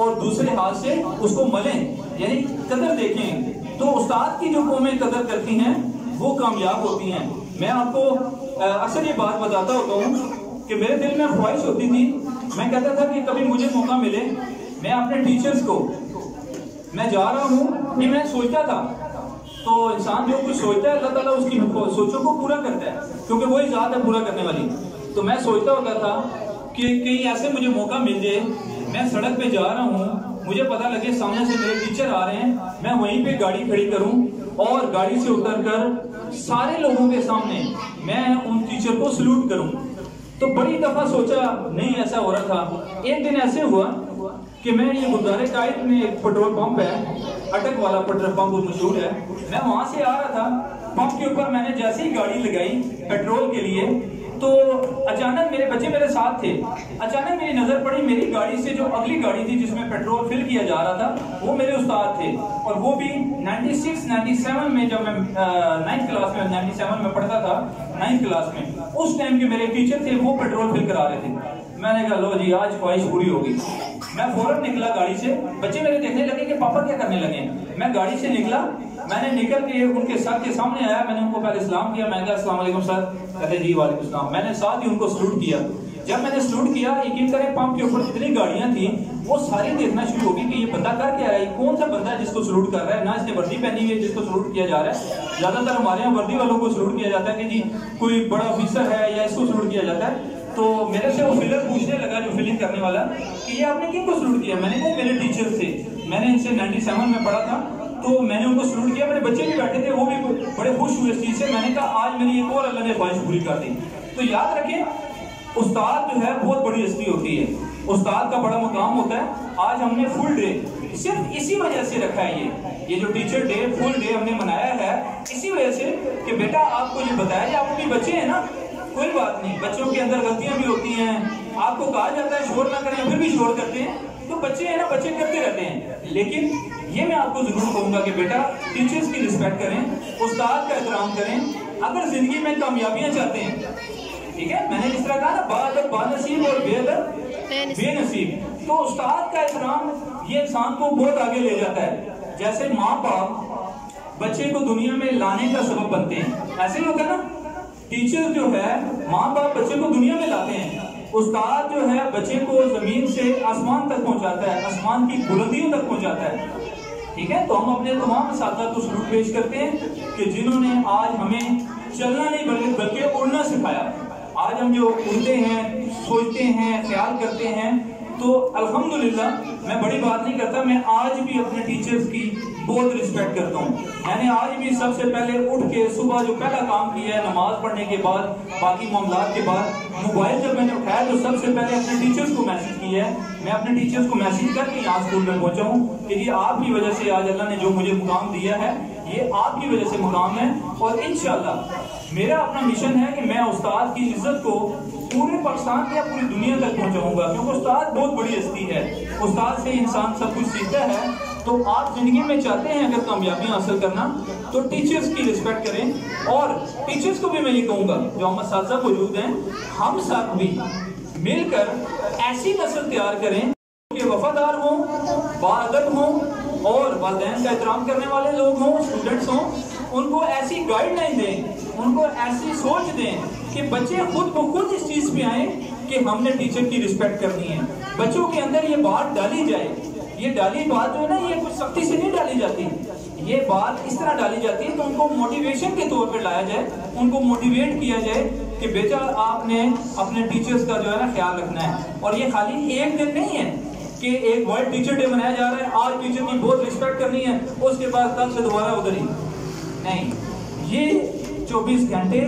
اور دوسرے ہاتھ سے اس کو ملیں، یعنی قدر دیکھیں. تو استاد کی جو قومیں قدر کرتی ہیں وہ کامیاب ہوتی ہیں. میں آپ کو اکثر یہ بات بتاتا ہوتا ہوں کہ میرے دل میں خواہش ہوتی تھی، میں کہتا تھا کہ کبھی مجھے موقع ملے میں اپنے ٹیچرز کو، میں جا رہا ہوں، یہ میں سوچتا تھا. تو انسان جو کچھ سوچتا ہے اللہ تعالیٰ اس کی سوچوں کو پورا کرتا ہے، کیونکہ وہی ذات ہے پورا کرنے والی. تو میں سوچتا ہوتا تھا کہ کہیں ایسے مجھے موقع مل جائے، میں سڑک پہ جا رہا ہوں، مجھے پتہ لگے سامنے سے میرے ٹیچر آ رہے ہیں، میں وہیں پہ گاڑی کھڑی کروں اور گاڑی سے اتر کر سارے لوگوں کے سامنے میں ان ٹیچر کو سلوٹ کروں. تو بڑی دفعہ سوچا نہیں ایسا ہو رہا تھا. ایک دن ایسے ہوا کہ میں یہ گردوارے قائد میں ایک پیٹرول پمپ ہے، اٹک والا پیٹرول پمپ بہت مشہور ہے، میں وہاں سے آ رہا تھا. پمپ کے اوپر میں نے جیسے ہی گاڑی لگائی پیٹرول کے لیے تو اچانک میرے بچے میرے ساتھ تھے، اچانک میری نظر پڑی میری گاڑی سے جو اگلی گاڑی تھی جس میں پیٹرول فل کیا جا رہا تھا وہ میرے استاد تھے، اور وہ بھی 96-97 میں جب میں 9th کلاس میں 97 میں پڑھتا تھا 9th کلاس میں، اس ٹائم کے میرے ٹیچر تھے، وہ پیٹرول فل کرا رہے تھے. میں نے کہا لو جی آج خواہش پوری ہوگی. میں فوراً نکلا گاڑی سے، بچے میرے دیکھنے لگے کہ پاپا کیا کرنے لگے. میں گاڑی سے نکلا، میں نے نکل کے ان کے سر کے سامنے آیا، میں نے ان کو پہلے سلام کیا، میں نے کہا السلام علیکم سر. کہتے جی وعلیکم السلام. میں نے ساتھ ہی ان کو سلوٹ کیا. جب میں نے سلوٹ کیا یقین کریں پمپ کے اوپر جتنی گاڑیاں تھیں وہ ساری دیکھنا شروع ہوگی کہ یہ بندہ کر کیا رہا ہے، کون سا بندہ ہے جس کو سلوٹ کر رہا ہے. نہ اس نے وردی پہنی ہوئی ہے جس کو سلوٹ کیا جا رہا ہے، زیادہ تر ہمارے یہاں وردی والوں کو سلوٹ کیا جاتا ہے کہ جی کوئی بڑا آفیسر ہے یا اس کو سلوٹ کیا جاتا ہے. تو میرے سے وہ فلر پوچھنے لگا جو فلنگ کرنے والا کہ یہ آپ نے کن کو سلوٹ کیا. میں نے کہا میرے ٹیچر سے، میں نے ان سے 97 میں پڑھا تھا تو میں نے ان کو سلوٹ کیا. میرے بچے بھی بیٹھے تھے، وہ بھی بڑے خوش ہوئے اس چیز سے. میں نے کہا آج میری ایک اور اللہ نے خواہش پوری کر دی. تو یاد رکھیں استاد جو ہے بہت بڑی ہستی ہوتی ہے، استاد کا بڑا مقام ہوتا ہے. آج ہم نے فل ڈے صرف اسی وجہ سے رکھا ہے، یہ جو ٹیچر ڈے فل ڈے ہم نے منایا ہے اسی وجہ سے کہ بیٹا آپ کو یہ بتایا جائے، آپ کے بچے ہیں نا کوئی بات نہیں، بچوں کے اندر غلطیاں بھی ہوتی ہیں، آپ کو کہا جاتا ہے شور نہ کریں پھر بھی شور کرتے ہیں، تو بچے ہیں نا بچے کرتے رہتے ہیں. لیکن یہ میں آپ کو ضرور کہوں گا کہ بیٹا ٹیچرز کی رسپیکٹ کریں، استاد کا احترام کریں. اگر زندگی میں کامیابیاں چاہتے ہیں، ٹھیک ہے، میں نے جس طرح کہا نا باادب بانصیب اور بے ادب بے نصیب، تو استاد کا احترام یہ انسان کو بہت آگے لے جاتا ہے. جیسے ماں باپ بچے کو دنیا میں لانے کا سبب بنتے ہیں، ایسے ہی ہوتا ہے نا. ٹیچر جو ہے ماں باپ بچے کو دنیا میں لاتے ہیں، استاد جو ہے بچے کو زمین سے آسمان تک پہنچاتا ہے، آسمان کی بلندیوں تک پہنچاتا ہے. ٹھیک ہے، تو ہم اپنے تمام اساتذہ کو سلوٹ پیش کرتے ہیں کہ جنہوں نے آج ہمیں چلنا نہیں بلکہ اڑنا سکھایا. آج ہم جو اڑتے ہیں، سوچتے ہیں، خیال کرتے ہیں، تو الحمدللہ میں بڑی بات نہیں کرتا، میں آج بھی اپنے ٹیچرز کی بہت رسپیکٹ کرتا ہوں. میں نے آج بھی سب سے پہلے اٹھ کے صبح جو پہلا کام کیا ہے نماز پڑھنے کے بعد باقی معاملات کے بعد موبائل جب میں نے اٹھایا تو سب سے پہلے اپنے ٹیچرز کو میسج کیا ہے. میں اپنے ٹیچرز کو میسج کر کے یہاں اسکول میں پہنچا ہوں کہ یہ آپ کی وجہ سے آج اللہ نے جو مجھے مقام دیا ہے یہ آپ کی وجہ سے مقام ہے. اور انشاءاللہ میرا اپنا مشن ہے کہ میں استاد کی عزت کو پورے پاکستان یا پوری دنیا تک پہنچاؤں گا، کیونکہ استاد بہت بڑی ہستی ہے، استاد سے انسان سب کچھ سیکھتا ہے. تو آپ زندگی میں چاہتے ہیں اگر کامیابی حاصل کرنا تو ٹیچرز کی رسپیکٹ کریں. اور ٹیچرز کو بھی میں یہ کہوں گا جو ہم اساتذہ موجود ہیں، ہم سب بھی مل کر ایسی نسل تیار کریں کہ وفادار ہوں، باادب ہوں اور والدین کا احترام کرنے والے لوگ ہوں، اسٹوڈنٹس ہوں. ان کو ایسی گائیڈ لائن دیں، ان کو ایسی سوچ دیں کہ بچے خود بخود اس چیز پہ آئیں کہ ہم نے ٹیچر کی رسپیکٹ کرنی ہے. بچوں کے اندر یہ بات ڈالی جائے. یہ ڈالی بات جو ہے نا یہ کچھ سختی سے نہیں ڈالی جاتی، یہ بات اس طرح ڈالی جاتی ہے کہ ان کو موٹیویشن کے طور پہ لایا جائے، ان کو موٹیویٹ کیا جائے کہ بیٹا آپ نے اپنے ٹیچرز کا جو ہے نا خیال رکھنا ہے. اور یہ خالی ایک دن نہیں ہے کہ ایک ورلڈ ٹیچر ڈے منایا جا رہا ہے، آج ٹیچر کی بہت رسپیکٹ کرنی ہے، اس کے بعد کل سے دوبارہ ادھر ہی نہیں. یہ 24 گھنٹے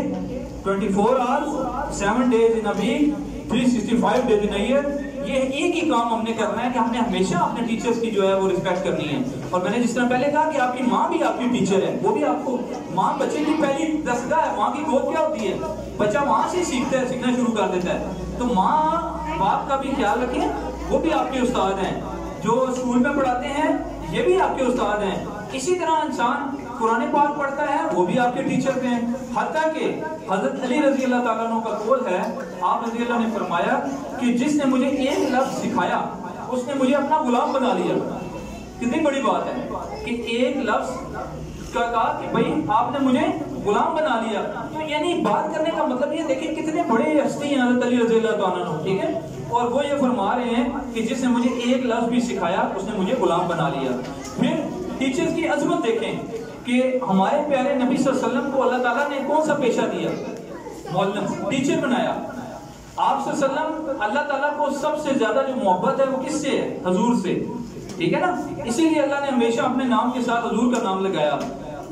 24 hours 7 days in a week 365 days in a year، یہ ایک ہی کام ہم نے کرنا ہے کہ ہم نے ہمیشہ اپنے ٹیچرز کی جو ہے وہ رسپیکٹ کرنی ہے. اور میں نے جس طرح پہلے کہا کہ آپ کی ماں بھی آپ کی ٹیچر ہے، وہ بھی آپ کو، ماں بچے کی پہلی دستگاہ ہے، ماں کی گود کیا ہوتی ہے، بچہ وہاں سے سیکھتا ہے، سیکھنا شروع کر دیتا ہے. تو ماں باپ کا بھی خیال رکھیں، وہ بھی آپ کے استاد ہیں، جو اسکول میں پڑھاتے ہیں یہ بھی آپ کے استاد ہیں. اسی طرح انسان قرآن پاک پڑھتا ہے وہ بھی آپ کے ٹیچر ہیں. حتیٰ کہ حضرت علی رضی اللہ تعالیٰ عنہ کا قول ہے، آپ رضی اللہ نے فرمایا کہ جس نے مجھے ایک لفظ سکھایا اس نے مجھے اپنا غلام بنا لیا. کتنی بڑی بات ہے کہ ایک لفظ کا کہا کہ بھائی آپ نے مجھے غلام بنا لیا. تو یعنی بات کرنے کا مطلب یہ دیکھیں کتنے بڑے ہستی ہیں حضرت علی رضی اللہ تعالیٰ عنہ, ٹھیک ہے, اور وہ یہ فرما رہے ہیں کہ جس نے مجھے ایک لفظ بھی سکھایا اس نے مجھے غلام بنا لیا. پھر ٹیچرز کی عظمت دیکھیں کہ ہمارے پیارے نبی صلی اللہ علیہ وسلم کو اللہ تعالیٰ نے کون سا پیشہ دیا؟ معلم, ٹیچر بنایا. آپ صلی اللہ علیہ وسلم اللہ تعالیٰ کو سب سے زیادہ جو محبت ہے وہ کس سے ہے؟ حضور سے, ٹھیک ہے نا. اسی لیے اللہ نے ہمیشہ اپنے نام کے ساتھ حضور کا نام لگایا.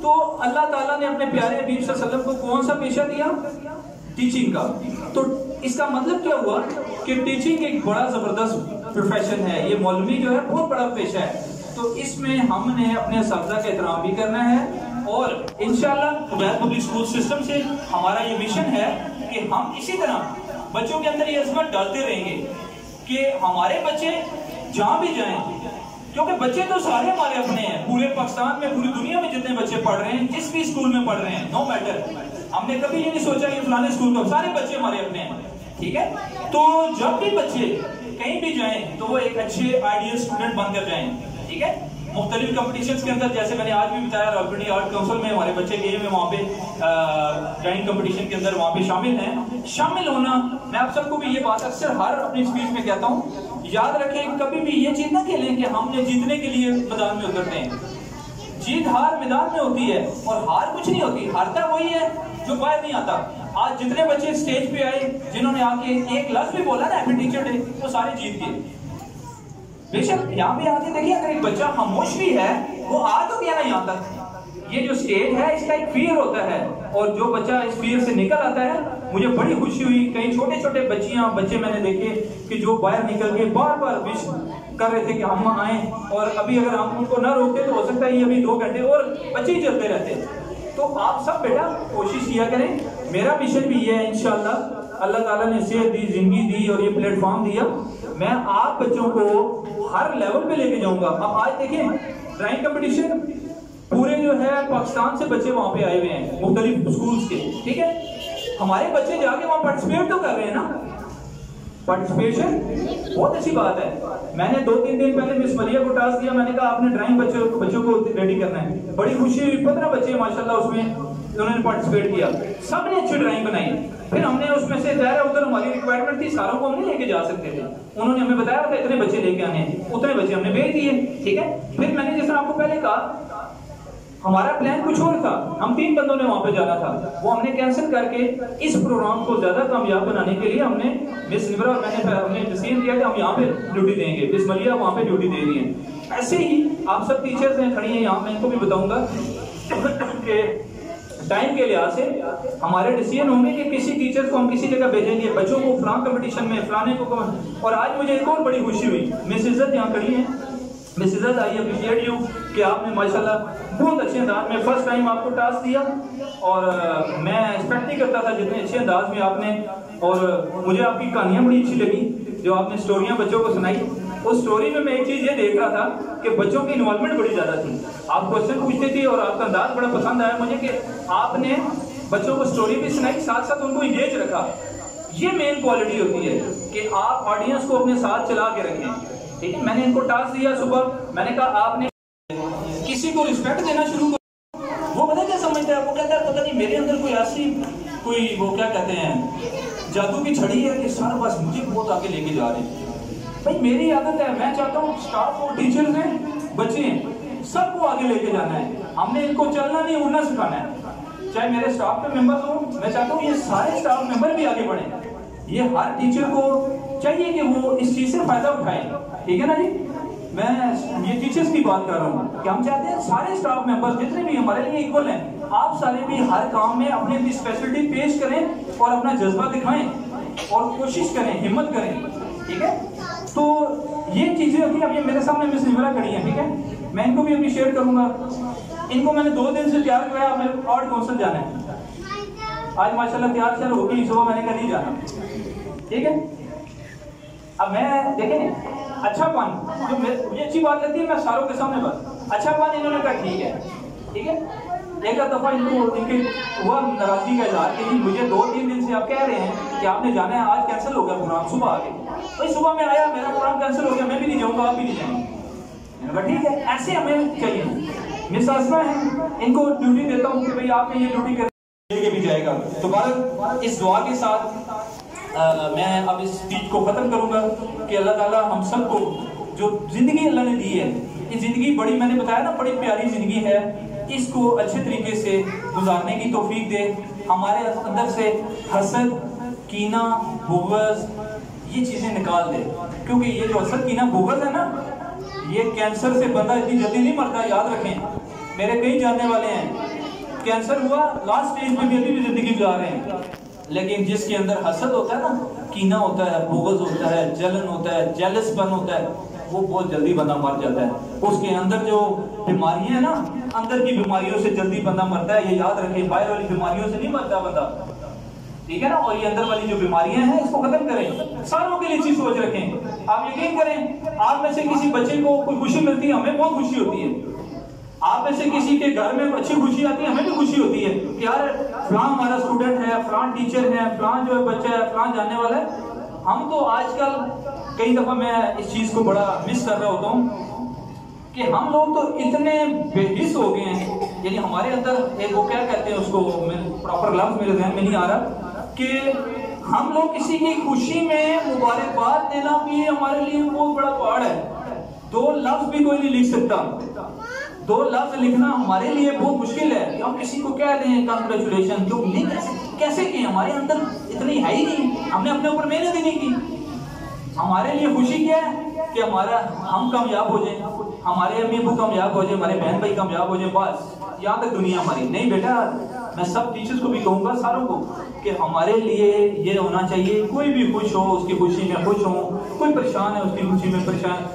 تو اللہ تعالیٰ نے اپنے پیارے حبیب صلی اللہ علیہ وسلم کو کون سا پیشہ دیا؟ ٹیچنگ کا. تو اس کا مطلب کیا ہوا کہ ٹیچنگ ایک بڑا زبردست پروفیشن ہے. یہ مولوی جو ہے بہت بڑا پیشہ ہے. تو اس میں ہم نے اپنے اساتذہ کا احترام بھی کرنا ہے, اور انشاءاللہ عبید پبلک اسکول سسٹم سے ہمارا یہ مشن ہے کہ ہم اسی طرح بچوں کے اندر یہ عظمت ڈالتے رہیں گے کہ ہمارے بچے جہاں بھی جائیں, کیونکہ بچے تو سارے ہمارے اپنے ہیں. پورے پاکستان میں, پوری دنیا میں جتنے بچے پڑھ رہے ہیں, جس بھی اسکول میں پڑھ رہے ہیں, نو میٹر, ہم نے کبھی یہ نہیں سوچا کہ فلانے اسکول کا, سارے بچے ہمارے اپنے ہیں, ٹھیک ہے. تو جب بھی بچے کہیں بھی جائیں تو وہ ایک اچھے آئیڈیل اسٹوڈنٹ بن کر جائیں, ٹھیک ہے. مختلف کمپٹیشنز کے اندر, جیسے میں نے آج بھی بتایا, راولپنڈی آرٹ کونسل میں ہمارے بچے گئے ہوئے وہاں پہ ڈرائنگ کمپٹیشن کے اندر وہاں پہ شامل ہیں. شامل ہونا, میں آپ سب کو بھی یہ بات اکثر ہر اپنی اسپیچ میں کہتا ہوں, یاد رکھیں کبھی بھی یہ چیز نہ کھیلیں کہ ہم نے جیتنے کے لیے میدان میں اترتے ہیں. جیت ہار میدان میں ہوتی ہے, اور ہار کچھ نہیں ہوتی, ہارتا وہی ہے جو باہر نہیں آتا. آج جتنے بچے اسٹیج پہ آئے جنہوں نے آ کے ایک لفظ بھی بولا نا ہیپی ٹیچر ڈے, وہ سارے جیت گئے. بے شک یہاں پہ آ کے دیکھیں, اگر ایک بچہ خاموش بھی ہے وہ آ تو گیا نا یہاں تک. یہ جو اسٹیج ہے اس کا ایک فیئر ہوتا ہے, اور جو بچہ اس فیئر سے نکل آتا ہے, مجھے بڑی خوشی ہوئی. کئی چھوٹے چھوٹے بچے میں نے دیکھے کہ جو باہر نکل کے بار بار وش کر رہے تھے کہ ہم آئیں, اور ابھی اگر ہم ان کو نہ روکتے تو ہو سکتا ہے یہ ابھی 2 گھنٹے اور بچے ہی چلتے رہتے. تو آپ سب بیٹا کوشش کیا کریں. میرا مشن بھی یہ ہے انشاءاللہ, اللہ تعالیٰ نے صحت دی, زندگی دی, اور یہ پلیٹ فارم دیا, میں آپ بچوں کو ہر لیول پہ لے کے جاؤں گا. اب آج دیکھیں ڈرائنگ کمپٹیشن پورے جو ہے پاکستان سے بچے وہاں پہ آئے ہوئے ہیں مختلف اسکولز کے, ٹھیک ہے. ہمارے بچے جا کے وہاں پارٹیسپیٹ تو کر رہے ہیں نا. پارٹیسپیشن بہت اچھی بات ہے. میں نے 2-3 دن پہلے مس ملیہ کو ٹاسک دیا, میں نے کہا آپ نے ڈرائنگ بچوں کو ریڈی کرنا ہے. بڑی خوشی ہوئی, 15 بچے ماشاءاللہ اس میں انہوں نے پارٹیسپیٹ کیا, سب نے اچھی ڈرائنگ بنائی. پھر ہم نے اس میں سے ظاہر ہے ادھر ہماری ریکوائرمنٹ تھی, ساروں کو ہم نہیں لے کے جا سکتے تھے, انہوں نے ہمیں بتایا تھا اتنے بچے لے کے آنے ہیں, اتنے بچے ہم نے بھیج دیے, ٹھیک ہے. پھر میں نے جس طرح آپ کو پہلے کہا ہمارا پلان کچھ اور تھا, ہم 3 بندوں نے وہاں پہ جانا تھا, وہ ہم نے کینسل کر کے اس پروگرام کو زیادہ کامیاب بنانے کے لیے ہم نے مس نبرا اور میں نے ہم نے ڈیسیژن کیا کہ ہم یہاں پہ ڈیوٹی دیں گے. مس ملیہ وہاں پہ ڈیوٹی دے رہی ہیں. ایسے ہی آپ سب ٹیچرز ہیں کھڑی ہیں یہاں, میں ان کو بھی بتاؤں گا کہ ٹائم کے لحاظ سے ہمارے ڈیسیژن ہوں گے کہ کسی ٹیچر کو ہم کسی جگہ بھیجیں گے, بچوں کو فلاں کمپٹیشن میں فلانے کو. اور آج مجھے ایک اور بڑی خوشی ہوئی, مس عزت یہاں کھڑی ہیں. مس عزت, آئی اپریشیٹ یو کہ آپ نے ماشاءاللہ بہت اچھے انداز میں فرسٹ ٹائم آپ کو ٹاسک دیا, اور میں ایکسپیکٹ نہیں کرتا تھا جتنے اچھے انداز میں آپ نے. اور مجھے آپ کی کہانیاں بڑی اچھی لگی جو آپ نے اسٹوریاں بچوں کو سنائی. اس اسٹوری میں ایک چیز یہ دیکھ رہا تھا کہ بچوں کی انوالومنٹ بڑی زیادہ تھی. آپ کوشچن پوچھتے تھے اور آپ کا انداز بڑا پسند آیا مجھے کہ آپ نے بچوں کو اسٹوری بھی سنائی, ساتھ ساتھ ان کو انگیج رکھا. یہ مین کوالٹی ہوتی ہے کہ آپ آڈینس کو اپنے ساتھ چلا کے رکھیں, ٹھیک ہے. میں نے ان کو ٹاسک دیا صبح, میں نے کہا آپ نے کسی کو رسپیکٹ دینا شروع کر. وہ پتہ کیا سمجھتا ہے, وہ کہتا ہے پتہ نہیں میرے اندر کوئی ایسی کوئی وہ کیا کہتے ہیں جادو کی چھڑی ہے کہ سارے بس مجھے بہت آگے لے کے جا رہے ہیں. بھائی میری عادت ہے, میں چاہتا ہوں اسٹاف اور ٹیچرز ہیں, بچے ہیں, سب کو آگے لے کے جانا ہے. ہم نے ان کو چلنا نہیں اڑنا سکھانا ہے. چاہے میرے اسٹاف کے ممبرز ہوں, میں چاہتا ہوں یہ سارے اسٹاف ممبر بھی آگے بڑھیں. یہ ہر ٹیچر کو چاہیے کہ وہ اس چیز سے فائدہ اٹھائیں, ٹھیک ہے نا جی. میں یہ ٹیچرز کی بات کر رہا ہوں کہ ہم چاہتے ہیں سارے اسٹاف ممبر جتنے بھی ہمارے لیے ایکول ہیں, آپ سارے بھی ہر کام میں اپنی اپنی اسپیشلٹی پیش کریں اور اپنا جذبہ دکھائیں اور کوشش کریں, ہمت کریں, ٹھیک ہے. تو یہ چیزیں ہوتی ہیں. اب یہ میرے سامنے مس نمرا کھڑی ہیں, ٹھیک ہے, میں ان کو بھی اپریشیٹ کروں گا. ان کو میں نے 2 دن سے تیار کرایا, میں آرٹ کونسل جانا ہے. آج ماشاءاللہ تیار شیار ہو گئی, صبح میں نے کہا نہیں جانا, ٹھیک ہے. اب میں دیکھیں اچھا پان جو مجھے اچھی بات لگتی ہے میں ساروں کے سامنے بات اچھا پان, انہوں نے کہا ٹھیک ہے, ٹھیک ہے. ایک دفعہ ان کے ہوا ناراضگی کا اظہار کہ مجھے 2-3 دن سے آپ کہہ رہے ہیں کہ آپ نے جانا ہے, آج کینسل ہو گیا پروگرام, صبح آ گئے. بھائی صبح میں آیا میرا پروگرام کینسل ہو گیا میں بھی نہیں جاؤں گا آپ بھی نہیں جائیں گے. میں نے کہا ٹھیک ہے ایسے ہمیں چاہیے. مس اسما ہیں ان کو ڈیوٹی دیتا ہوں کہ بھائی آپ نے یہ ڈیوٹی کر کے بھی جائے گا. تو بہرحال اس دعا کے ساتھ میں اب اس اسپیچ کو ختم کروں گا کہ اللہ تعالیٰ ہم سب کو جو زندگی اللہ نے دی ہے یہ زندگی بڑی میں نے بتایا نا بڑی پیاری زندگی ہے اس کو اچھے طریقے سے گزارنے کی توفیق دے. ہمارے اندر سے حسد کینہ بغض یہ چیزیں نکال دے کیونکہ یہ جو حسد کینہ بغض ہے نا یہ کینسر سے بندہ اتنی جلدی نہیں مرتا. یاد رکھیں میرے کئی جاننے والے ہیں کینسر ہوا لاسٹ سٹیج پہ بھی ابھی بھی زندگی گزار رہے ہیں. لیکن جس کے اندر حسد ہوتا ہے نا کینہ ہوتا ہے بغض ہوتا ہے جلن ہوتا ہے جیلس پن ہوتا ہے وہ بہت جلدی بندہ مر جاتا ہے. اس کے اندر جو بیماریاں ہیں نا اندر کی بیماریوں سے جلدی بندہ مرتا ہے. یہ یاد رکھیں باہر والی بیماریوں سے نہیں مرتا بندہ ٹھیک ہے نا. اور یہ اندر والی جو بیماریاں ہیں اس کو ختم کریں. سالوں کے لیے چیز سوچ رکھیں. آپ یقین کریں آپ میں سے کسی بچے کو کوئی خوشی ملتی ہے ہمیں بہت خوشی ہوتی ہے. آپ میں سے کسی کے گھر میں اچھی خوشی آتی ہے ہمیں بھی خوشی ہوتی ہے کہ یار فلاں ہمارا اسٹوڈنٹ ہے فلاں ٹیچر ہے فلاں جو ہے بچہ ہے فلاں جاننے والا ہے. ہم تو آج کل کئی دفعہ میں اس چیز کو بڑا مس کر رہا ہوتا ہوں کہ ہم لوگ تو اتنے بے حس ہو گئے ہیں. یعنی ہمارے اندر ایک وہ کیا کہتے ہیں اس کو پراپر لفظ میرے ذہن میں نہیں آ رہا کہ ہم لوگ کسی کی خوشی میں مبارکباد دینا بھی ہمارے لیے بہت بڑا پہاڑ ہے. 2 لفظ بھی کوئی نہیں لکھ سکتا. 2 لفظ لکھنا ہمارے لیے بہت مشکل ہے کہ ہم کسی کو کہہ دیں کنگریچولیشن جو نہیں کیسے کہ ہمارے اندر اتنی ہے ہی نہیں. ہم نے اپنے اوپر محنت ہی نہیں کی. ہمارے لیے خوشی کیا ہے کہ ہم کامیاب ہو جائیں ہمارے امی ابو کامیاب ہو جائیں ہمارے بہن بھائی کامیاب ہو جائیں بس یہاں تک دنیا ہماری. نہیں بیٹا میں سب ٹیچرز کو بھی کہوں گا ساروں کو کہ ہمارے لیے یہ ہونا چاہیے کوئی بھی خوش ہو اس کی خوشی میں خوش ہو کوئی پریشان ہے اس کی خوشی میں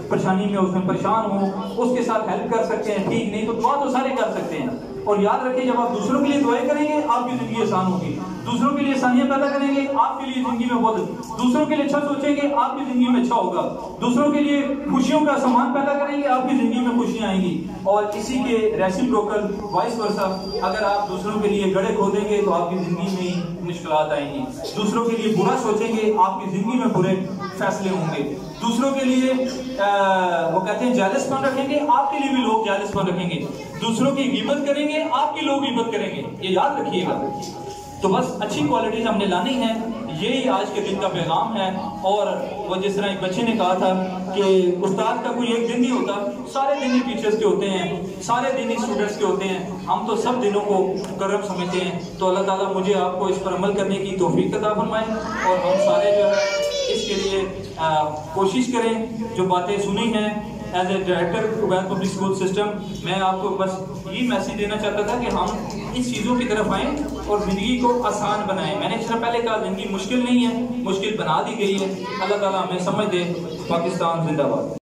پریشانی میں اس میں پریشان ہو اس کے ساتھ ہیلپ کر سکتے ہیں ٹھیک نہیں تو دعا تو سارے کر سکتے ہیں. اور یاد رکھیں جب آپ دوسروں کے لیے دعائیں کریں گے آپ کی زندگی آسان ہوگی. دوسروں کے لیے آسانیاں پیدا کریں گے آپ کے لیے زندگی میں بہت دوسروں کے لیے اچھا سوچیں گے آپ کی زندگی میں اچھا ہوگا. دوسروں کے لیے خوشیوں کا سامان پیدا کریں گے آپ کی زندگی میں خوشیاں آئیں گی. اور اسی کے ریسیپروکل وائس ورسا اگر آپ دوسروں کے لیے گڑھے کھودیں گے تو آپ کی زندگی میں ہی مشکلات آئیں گی. دوسروں کے لیے برا سوچیں گے آپ کی زندگی میں برے فیصلے ہوں گے. دوسروں کے لیے وہ کہتے ہیں جیلس پن رکھیں گے آپ کے لیے بھی لوگ جیلس پن رکھیں گے. دوسروں کی غیبت کریں گے آپ کی لوگ غیبت کریں گے. یہ یاد رکھیے گا. تو بس اچھی کوالٹیز ہم نے لانی ہیں یہی آج کے دن کا پیغام ہے. اور وہ جس طرح ایک بچے نے کہا تھا کہ استاد کا کوئی ایک دن نہیں ہوتا سارے دن ہی ٹیچرز کے ہوتے ہیں سارے دن ہی اسٹوڈنٹس کے ہوتے ہیں. ہم تو سب دنوں کو مکرم سمجھتے ہیں. تو اللہ تعالیٰ مجھے آپ کو اس پر عمل کرنے کی توفیق عطا فرمائے اور ہم سارے جو ہے اس کے لیے کوشش کریں. جو باتیں سنی ہیں as a director Ubaid public school system میں آپ کو بس یہی میسیج دینا چاہتا تھا کہ ہم اس چیزوں کی طرف آئیں اور زندگی کو آسان بنائیں. میں نے اس طرح پہلے کہا زندگی مشکل نہیں ہے مشکل بنا دی گئی ہے. اللہ تعالیٰ ہمیں سمجھ دے. پاکستان زندہ باد.